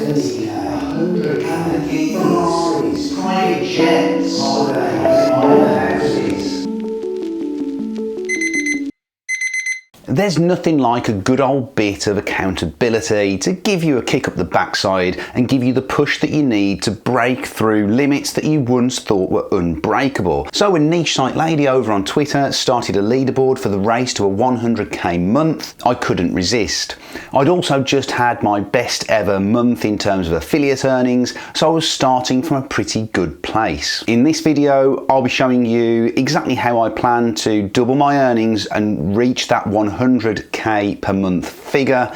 70K, 100K, Ferraris, private jets, holidays, houses. There's nothing like a good old bit of accountability to give you a kick up the backside and give you the push that you need to break through limits that you once thought were unbreakable. So when Niche Site Lady over on Twitter started a leaderboard for the race to a 100k month, I couldn't resist. I'd also just had my best ever month in terms of affiliate earnings, so I was starting from a pretty good place. In this video, I'll be showing you exactly how I plan to double my earnings and reach that 100k per month figure.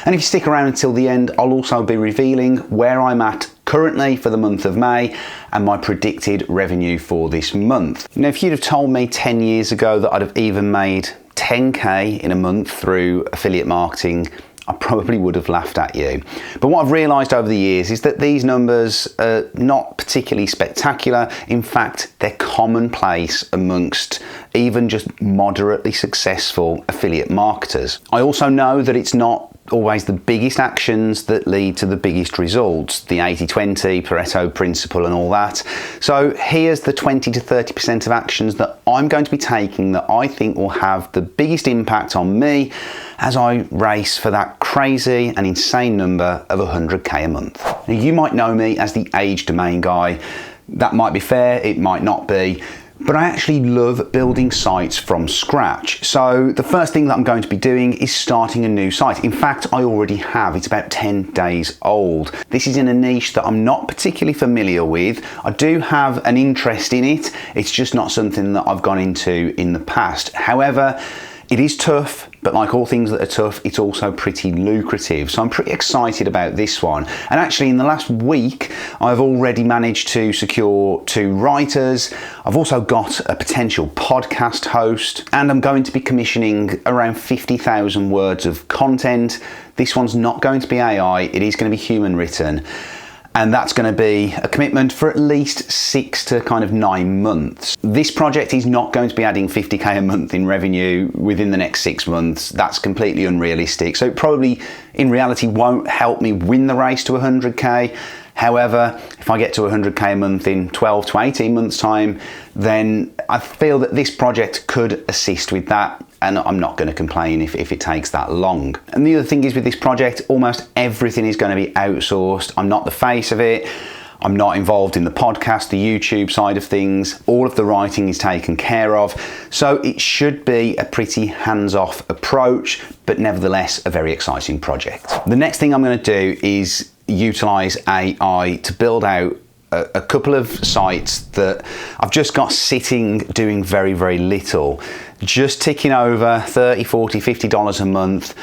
And if you stick around until the end, I'll also be revealing where I'm at currently for the month of May and my predicted revenue for this month. Now, if you'd have told me 10 years ago that I'd have even made 10k in a month through affiliate marketing, I probably would have laughed at you. But what I've realised over the years is that these numbers are not particularly spectacular. In fact, they're commonplace amongst even just moderately successful affiliate marketers. I also know that it's not always the biggest actions that lead to the biggest results, the 80-20 Pareto principle and all that. So here's the 20 to 30% of actions that I'm going to be taking that I think will have the biggest impact on me as I race for that crazy and insane number of 100k a month. Now, you might know me as the age domain guy. That might be fair, it might not be. But I actually love building sites from scratch. So the first thing that I'm going to be doing is starting a new site. In fact, I already have. It's about 10 days old. This is in a niche that I'm not particularly familiar with. I do have an interest in it. It's just not something that I've gone into in the past. However, it is tough, but like all things that are tough, it's also pretty lucrative. So I'm pretty excited about this one. And actually in the last week, I've already managed to secure 2 writers. I've also got a potential podcast host, and I'm going to be commissioning around 50,000 words of content. This one's not going to be AI, it is going to be human written. And that's going to be a commitment for at least 6 to kind of 9 months. This project is not going to be adding 50k a month in revenue within the next 6 months. That's completely unrealistic. So it probably, in reality, won't help me win the race to 100k. However, if I get to 100k a month in 12 to 18 months time, then I feel that this project could assist with that. And I'm not going to complain if it takes that long. And the other thing is with this project, almost everything is going to be outsourced. I'm not the face of it. I'm not involved in the podcast, the YouTube side of things. All of the writing is taken care of. So it should be a pretty hands-off approach, but nevertheless a very exciting project. The next thing I'm going to do is utilize AI to build out a couple of sites that I've just got sitting doing very, very little. Just ticking over $30, $40, $50 a month,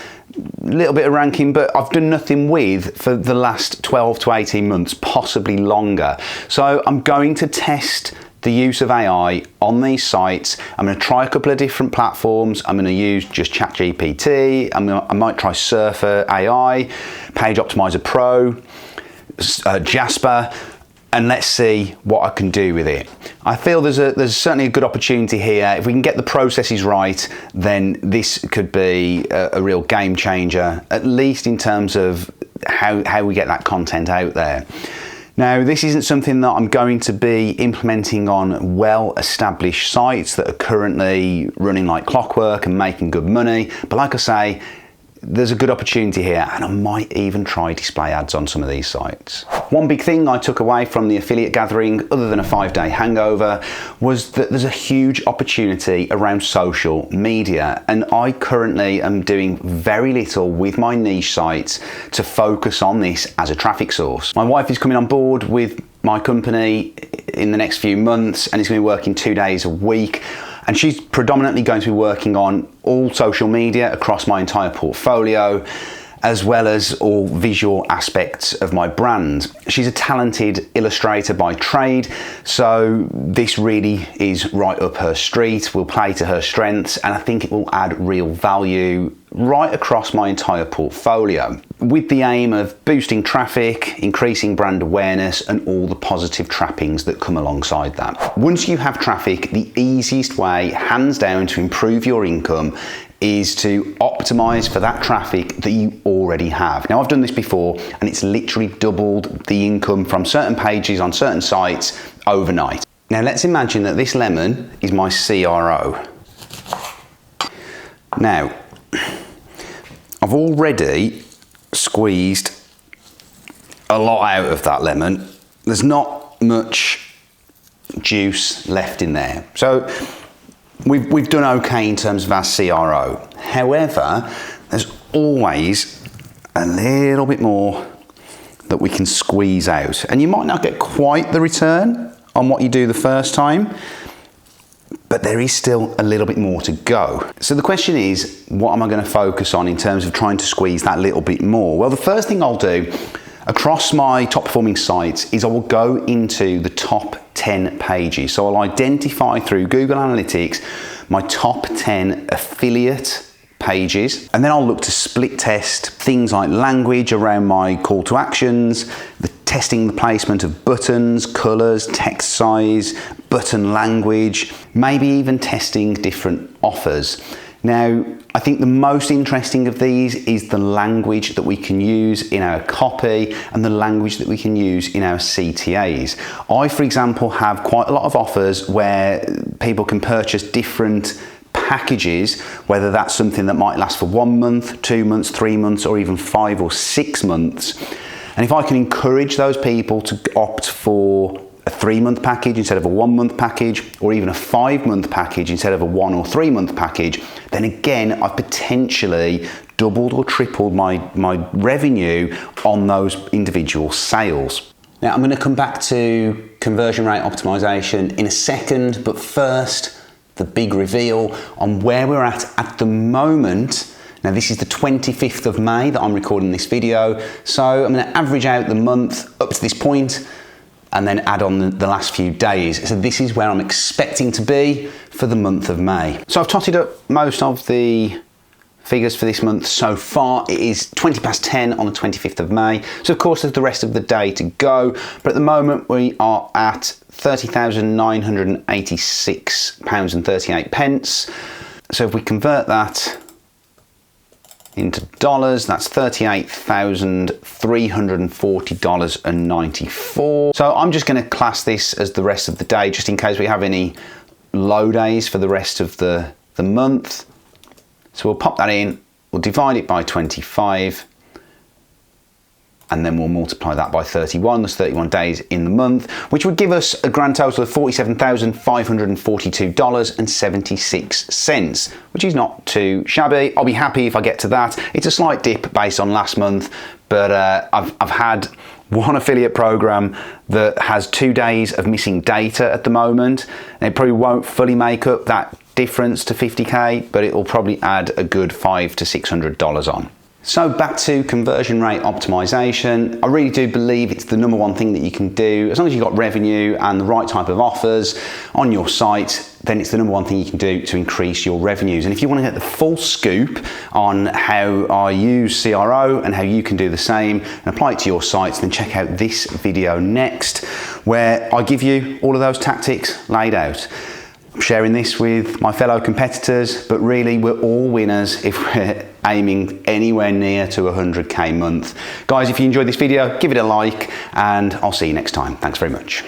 a little bit of ranking, but I've done nothing with for the last 12 to 18 months, possibly longer. So I'm going to test the use of AI on these sites. I'm going to try a couple of different platforms. I'm going to use just ChatGPT. I might try Surfer AI, Page Optimizer Pro, Jasper, and let's see what I can do with it. I feel there's certainly a good opportunity here. If we can get the processes right, then this could be a real game changer, at least in terms of how we get that content out there. Now, this isn't something that I'm going to be implementing on well-established sites that are currently running like clockwork and making good money. But like I say, there's a good opportunity here, and I might even try display ads on some of these sites. One big thing I took away from the affiliate gathering, other than a 5-day hangover, was that there's a huge opportunity around social media, and I currently am doing very little with my niche sites to focus on this as a traffic source. My wife is coming on board with my company in the next few months, and is going to be working 2 days a week. And she's predominantly going to be working on all social media across my entire portfolio, as well as all visual aspects of my brand. She's a talented illustrator by trade, so this really is right up her street. Will play to her strengths, and I think it will add real value right across my entire portfolio, with the aim of boosting traffic, increasing brand awareness, and all the positive trappings that come alongside that. Once you have traffic, the easiest way, hands down, to improve your income is to optimize for that traffic that you already have. Now, I've done this before and it's literally doubled the income from certain pages on certain sites overnight. Now, let's imagine that this lemon is my CRO. Now, I've already squeezed a lot out of that lemon. There's not much juice left in there. So we've done okay in terms of our CRO. However, there's always a little bit more that we can squeeze out. And you might not get quite the return on what you do the first time, but there is still a little bit more to go. So the question is, what am I going to focus on in terms of trying to squeeze that little bit more? Well, the first thing I'll do across my top performing sites is I will go into the top 10 pages. So I'll identify through Google Analytics my top 10 affiliate pages, and then I'll look to split test things like language around my call to actions, testing the placement of buttons, colors, text size, button language, maybe even testing different offers. Now, I think the most interesting of these is the language that we can use in our copy and the language that we can use in our CTAs. I, for example, have quite a lot of offers where people can purchase different packages, whether that's something that might last for 1 month, 2 months, 3 months, or even 5 or 6 months. And if I can encourage those people to opt for a 3-month package instead of a 1-month package, or even a 5-month package instead of a 1 or 3-month package, then again, I've potentially doubled or tripled my revenue on those individual sales. Now, I'm going to come back to conversion rate optimization in a second, but first, the big reveal on where we're at the moment. Now, this is the 25th of May that I'm recording this video. So I'm going to average out the month up to this point and then add on the last few days. So this is where I'm expecting to be for the month of May. So I've totted up most of the figures for this month so far. It is 20 past 10 on the 25th of May. So of course there's the rest of the day to go. But at the moment we are at £30,986.38. So if we convert that into dollars, that's $38,340.94. So I'm just going to class this as the rest of the day, just in case we have any low days for the rest of the month. So we'll pop that in, we'll divide it by 25, and then we'll multiply that by 31. There's 31 days in the month, which would give us a grand total of $47,542.76, which is not too shabby. I'll be happy if I get to that. It's a slight dip based on last month, but I've had one affiliate program that has 2 days of missing data at the moment, and it probably won't fully make up that difference to 50K, but it will probably add a good $500 to $600 on. So back to conversion rate optimization. I really do believe it's the number one thing that you can do. As long as you've got revenue and the right type of offers on your site, then it's the number one thing you can do to increase your revenues. And if you want to get the full scoop on how I use CRO and how you can do the same and apply it to your sites, then check out this video next, where I give you all of those tactics laid out. I'm sharing this with my fellow competitors, but really we're all winners if we're aiming anywhere near to 100K month. Guys, if you enjoyed this video, give it a like, and I'll see you next time. Thanks very much.